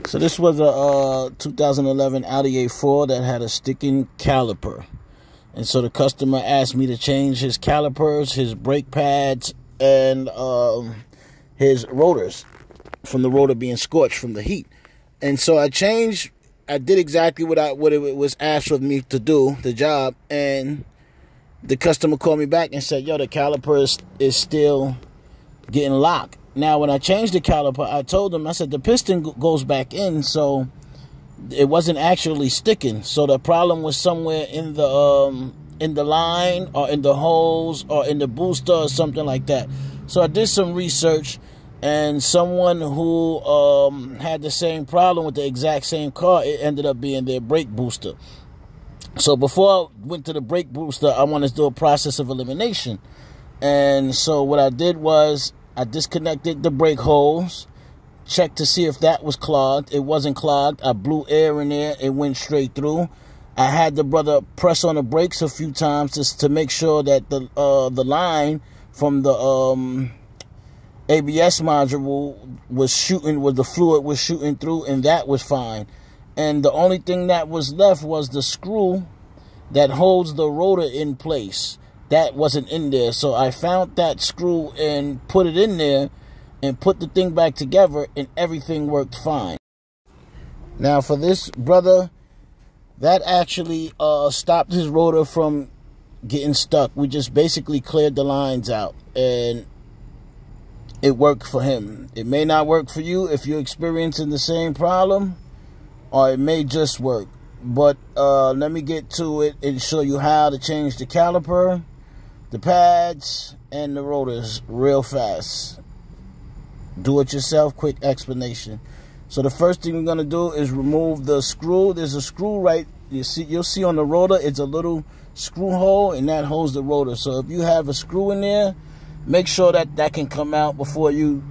So this was a 2011 Audi A4 that had a sticking caliper. And so the customer asked me to change his calipers, his brake pads, and his rotors from the rotor being scorched from the heat. And so I did exactly what it was asked of me to do, the job. And the customer called me back and said, yo, the caliper is still getting locked. Now, when I changed the caliper, I told them, I said, the piston goes back in, so it wasn't actually sticking. So the problem was somewhere in the line or in the hose or in the booster or something like that. So I did some research, and someone who had the same problem with the exact same car, it ended up being their brake booster. So before I went to the brake booster, I wanted to do a process of elimination. And so what I did was I disconnected the brake hose, checked to see if that was clogged. It wasn't clogged. I blew air in there. It went straight through. I had the brother press on the brakes a few times just to make sure that the line from the ABS module was shooting, where the fluid was shooting through, and that was fine. And the only thing that was left was the screw that holds the rotor in place. That wasn't in there. So I found that screw and put it in there and put the thing back together, and everything worked fine. Now for this brother, that actually stopped his rotor from getting stuck. We just basically cleared the lines out, and it worked for him. It may not work for you if you're experiencing the same problem, or it may just work. But let me get to it and show you how to change the caliper, the pads, and the rotors real fast. Do it yourself, quick explanation. So the first thing we're going to do is remove the screw. There's a screw right, you'll see on the rotor, it's a little screw hole, and that holds the rotor. So if you have a screw in there, make sure that that can come out before you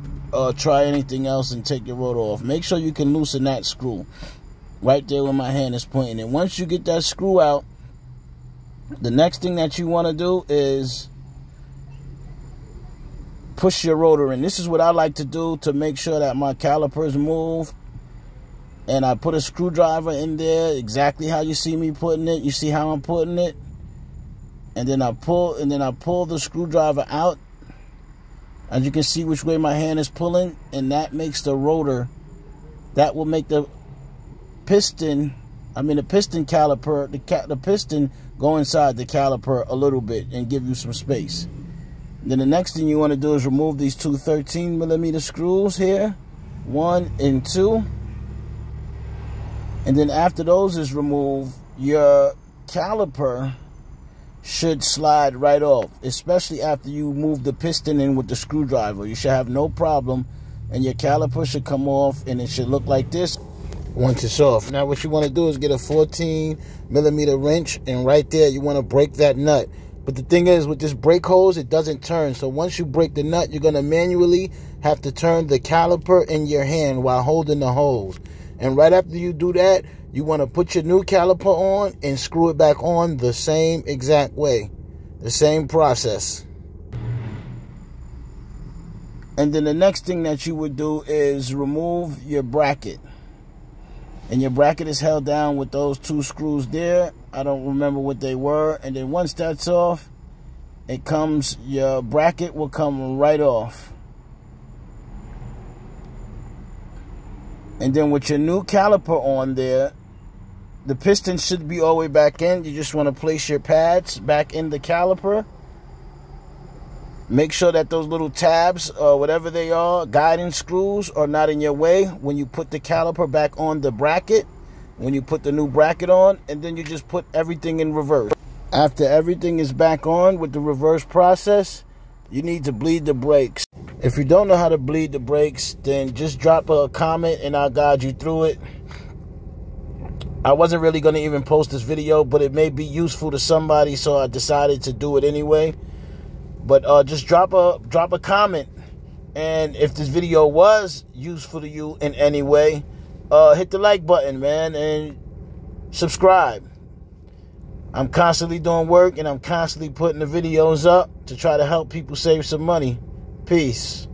try anything else and take your rotor off. Make sure you can loosen that screw right there where my hand is pointing. And once you get that screw out, the next thing that you want to do is push your rotor in. This is what I like to do to make sure that my calipers move. And I put a screwdriver in there exactly how you see me putting it. You see how I'm putting it? And then I pull the screwdriver out. As you can see which way my hand is pulling, and that makes the rotor, that will make the piston, the piston caliper, the piston go inside the caliper a little bit and give you some space. Then the next thing you want to do is remove these two 13mm screws here, 1 and 2. And then after those is removed, your caliper should slide right off, especially after you move the piston in with the screwdriver. You should have no problem, and your caliper should come off, and it should look like this once it's off. Now what you want to do is get a 14mm wrench, and right there you want to break that nut. But the thing is, with this brake hose, it doesn't turn. So once you break the nut, you're going to manually have to turn the caliper in your hand while holding the hose. And right after you do that, you want to put your new caliper on and screw it back on the same exact way. The same process. And then the next thing that you would do is remove your bracket. And your bracket is held down with those two screws there. I don't remember what they were. And then once that's off, your bracket will come right off. And then with your new caliper on there, the piston should be all the way back in. You just want to place your pads back in the caliper. Make sure that those little tabs, or whatever they are, guiding screws, are not in your way when you put the caliper back on the bracket, when you put the new bracket on, and then you just put everything in reverse. After everything is back on with the reverse process, you need to bleed the brakes. If you don't know how to bleed the brakes, then just drop a comment and I'll guide you through it. I wasn't really going to even post this video, but it may be useful to somebody, so I decided to do it anyway. But just drop a comment, and if this video was useful to you in any way, hit the like button, man, and subscribe. I'm constantly doing work, and I'm constantly putting the videos up to try to help people save some money. Peace.